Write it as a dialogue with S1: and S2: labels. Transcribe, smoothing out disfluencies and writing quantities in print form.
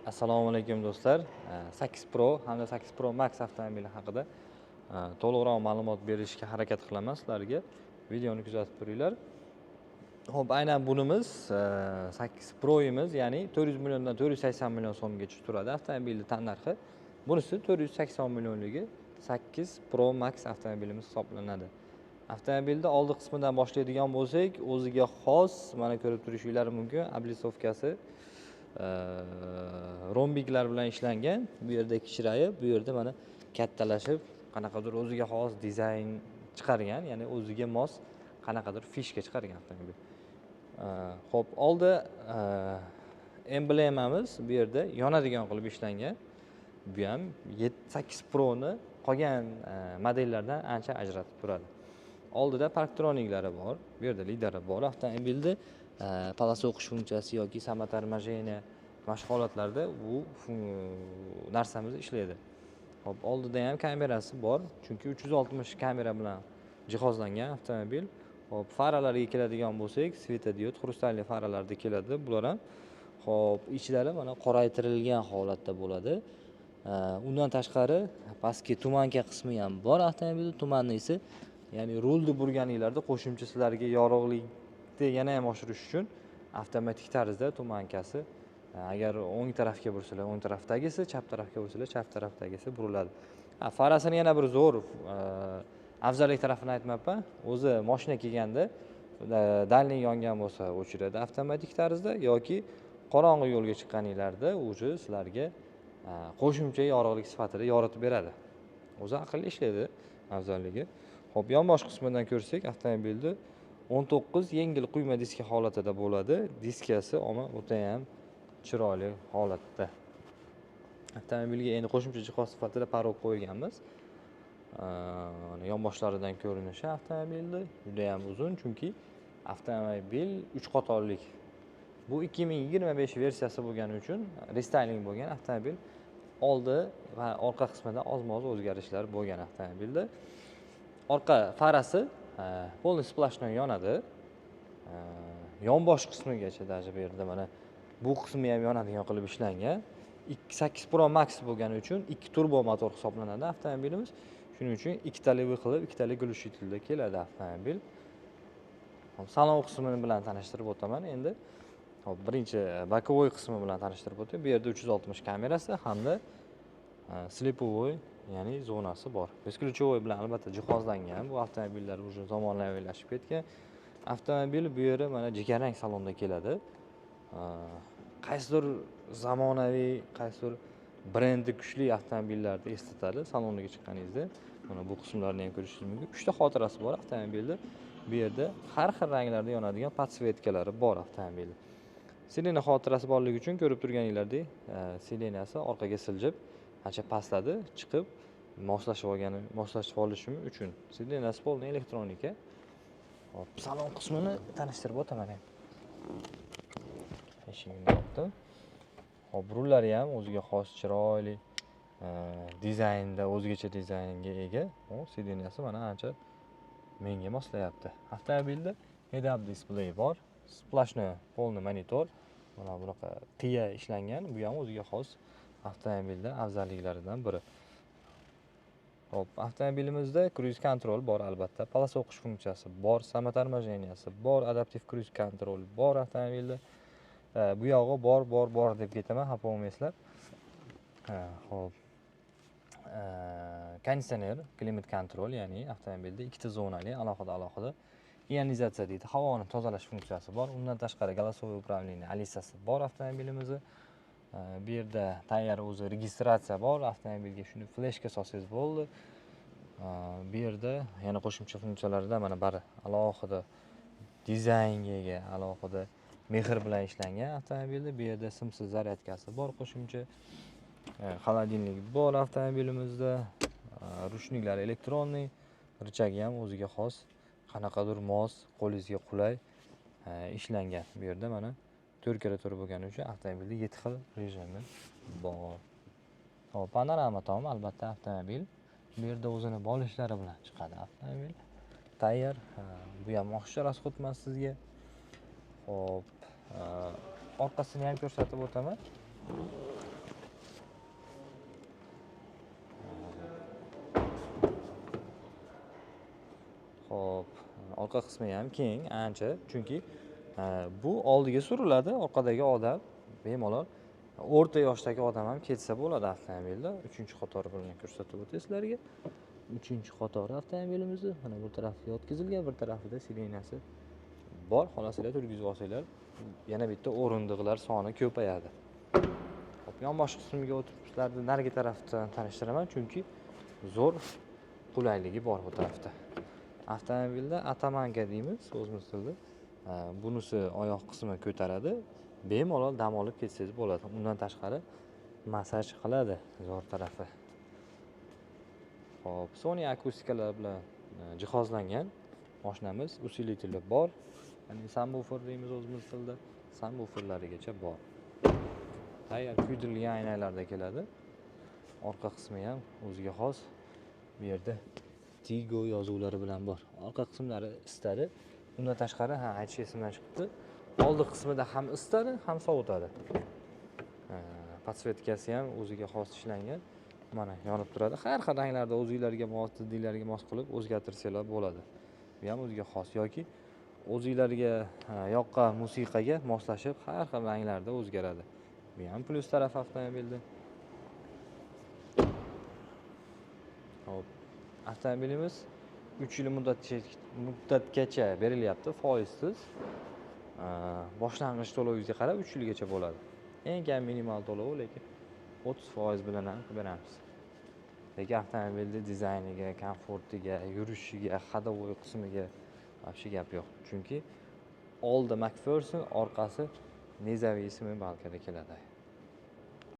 S1: Assalomu alaykum do'stlar. 8 Pro hamda 8 Pro Max avtomobili haqida to'liqroq ma'lumot berishga harakat qilaman sizlarga. Videoni kuzatib turinglar. Xo'p, aynan bunimiz 8 Pro'imiz, ya'ni 400 milliondan 480 million so'mgacha turadi avtomobilning tan narxi. Bunisi 480 millionligi 8 Pro Max avtomobilimiz hisoblanadi. Avtomobilda oldi qismidan boshlaydigan bo'lsak, o'ziga xos, mana ko'rib turishingiz mumkin, oblisovkasi rombiklar bilan ishlangan. Bu yerda kichrayib, bu yerda mana kattalashib, qanaqadir o'ziga xos dizayn chiqargan, ya'ni o'ziga mos qanaqadir fishka chiqargan avtomobil. Xo'p, oldi emblemamiz bu yerda yonadigan qilib ishlangan. Bu ham 8 Pro ni qolgan modellardan ancha ajratib turadi. Oldida parktroniklari bor, bu yerda lideri bor avtomobilda. Palasa o'qish funksiyasi yoki samotarmajeniya mashq holatlarda bu narsamiz ishlaydi. Hop, oldida ham kamerasi bor, chunki 360 kamera bilan jihozlangan avtomobil. Hop, faralarga keladigan bo'lsak, svetodiod xrustalli faralarda keladi bular ham. Hop, ichlari mana qoraytirilgan holatda bo'ladi. Undan tashqari pastki tumanka qismi ham bor avtomobilda. Tumanni esa, ya'ni rulni burganinglarda qo'shimcha sizlarga yorug'likni yana ham oshirish uchun avtomatik tarzda tumankasi, agar o'ng tarafga bursalar o'ng tarafdagisi, chap tarafga bursalar chap tarafdagisi buriladi. Farasini yana bir zo'r afzallik tarafini aytmayapman. O'zi mashina kelganda dalning yongan bo'lsa o'chiradi avtomatik tarzda, yoki qorong'i yo'lga chiqqaninglarda o'zi sizlarga qo'shimcha yorug'lik sifatida yoritib beradi. O'zi aqlli ishlaydi afzalligi. Xo'p, yonbosh qismidan ko'rsak, avtomobilda 19 yengil quyma diska holatida bo'ladi. Diskasi o'ta ham chiroyli holatda. Avtomobilga endi qo'shimcha jihoz sifatida parok qo'yganmiz. Yonboshlaridan ko'rinishi avtomobilda juda ham uzun, chunki avtomobil 3 qatorlik. Bu 2025 versiyasi bo'lgani uchun restayling bo'lgan avtomobil. Oldi va orqa qismida oz-moz o'zgarishlar bo'lgan avtomobilda. Orqa farasi polni splashdan yonadi. Yonbosh qismigacha даже bu yerda mana bu qismi ham yonadigan qilib ishlangan. 8 Pro Max bo'lgani uchun 2 turbo motor hisoblanadi avtomobilimiz. Shuning uchun ikkitalik qilib, ikkitalik glushitelda keladi avtomobil. Hop, salon qismi bilan tanishtirib o'taman endi. Hop, birinchi bokovoy qismi bilan tanishtirib o'tay. Bu yerda 360 kamerasi hamda slepovoy, ya'ni zonasi bor. Beskluchovoy bilan albatta jihozlangan. Bu avtomobillar уже zamonaviylashib ketgan. Avtomobil bu yeri mana jigarrang salonda keladi. Qaysidir zamonaviy, qaysidir brendi kuchli avtomobillarni eslatadi saloniga chiqqaningizda. Mana bu qismlarni ham ko'rishingiz mumkin. 3 ta xotirasi bor avtomobilda. Bu yerda har xil ranglarda yonadigan podsvetkalari bor avtomobilda. Sidena xotirasi borligi uchun ko'rib turganinglardek, sidenasi orqaga siljib, ancha pastladi, chiqib moslashib olishi uchun. Sidenasi polni elektronika. Hop, salon qismini tanishtirib o'taman ham. Eshigini yopdim. Hop, rullari ham o'ziga xos chiroyli dizaynda, o'zgacha dizaynga ega. Hop, sidenasi mana ancha menga moslayapti. Avtomobilda head-up display bor. Splashni polni monitor. Mana bunaqa qiya ishlangan. Bu ham o'ziga xos avtomobilda afzalliklaridan biri. Hop, avtomobilimizda cruise control bor albatta. Palasa o'qish funksiyasi bor, samotarmajeniyasi bor, adaptiv cruise control bor avtomobilda. Bu yog'i bor deb ketaman, xafa bo'lmaysizlar. Hop. Konditsioner, klimat kontrol, ya'ni avtomobilda ikkita zonali alohida ionizatsiya deydi, havoni tozalash funksiyasi bor. Undan tashqari голосовое управление alisasi bor avtomobilimizda. Bu yerda tayyor o'zi registratsiya bor. Avtomobilga shuni fleshka solsangiz bo'ldi. Bu yerda yana qo'shimcha funksiyalardan mana bari alohida dizaynga ega, alohida mehr bilan ishlangan avtomobilda. Bu yerda simsiz zaryadkasi bor, qo'shimcha xolodilnik bor avtomobilimizda. Rushniklari elektronniy, richagi ham o'ziga xos, qanaqadir mos, qo'lingizga qulay ishlangan. Bu yerda mana 4x4 bo'lgani uchun avtomobilda 7 xil rejimi bor. Hop, panorama tom albatta avtomobil. Bu yerda o'zini bolishlari bilan chiqadi avtomobil. Tayyor. Bu ham oshkor rasxod emas sizga. Hop, orqasini ham ko'rsatib o'taman. orqa qismi ham keng ancha, chunki bu oldiga suriladi, orqadagi odam bemalol o'rta yoshdagi odam ham ketsa bo'ladi avtomobilda. 3-qator bilan ko'rsatib o'tay sizlarga. 3-qator avtomobilimizni mana bu tarafga yotkizilgan, bir tarafida sirenasi bor. Xolasizlar turgizib olsanglar, yana bitta o'rindiqlar soni ko'payadi. Hop, yonbosh qismiga o'tib sizlarni narigi tarafdan tanishtiraman, chunki zo'r qulayligi bor bu tarafda. Avtomobilda atamanka deymiz o'zimiz tilda. Bunisi oyoq qismi ko'taradi, bemalol dam olib ketsangiz bo'ladi. Undan tashqari massaj qiladi zo'r tarafi. Hop, Sony akustikalar bilan jihozlangan mashinamiz, usilitel bor. Ya'ni subwoofer deymiz o'zimiz tilda, subwooferlarigacha bor. Tayyor kuydirilgan aynalarda keladi. Orqa qismi ham o'ziga xos. Bu yerda Tigo yozuvlari bilan bor. Orqa qismlari istari. Undan tashqari, aytish esimdan chiqibdi. Oldi qismida ham istari, ham sovutadi. Podsvetkasi ham o'ziga xos ishlangan. Mana yonib turadi. Har xil ranglarda o'zingizlarga mos, diddinglarga mos qilib o'zgartirsanglar bo'ladi. Bu ham o'ziga xos yoki o'zingizlarga yoqqan musiqaga moslashib har xil ranglarda o'zgaradi. Bu ham plyus taraf avtomobilda. Hop, avtomobilimiz 3 yil muddatgacha berilyapti, foizsiz. Boshlang'ich to'lovingizga qarab 3 yilgacha bo'ladi. Eng kam minimal to'lovi lekin 30% bilan ham qilib beramiz. Lekin avtomobilning dizayniga, komfortiga, yurishiga, ходовой qismiga вообще gap yo'q. Chunki oldi McPherson, orqasi Nezaviy ismi balkada keladi.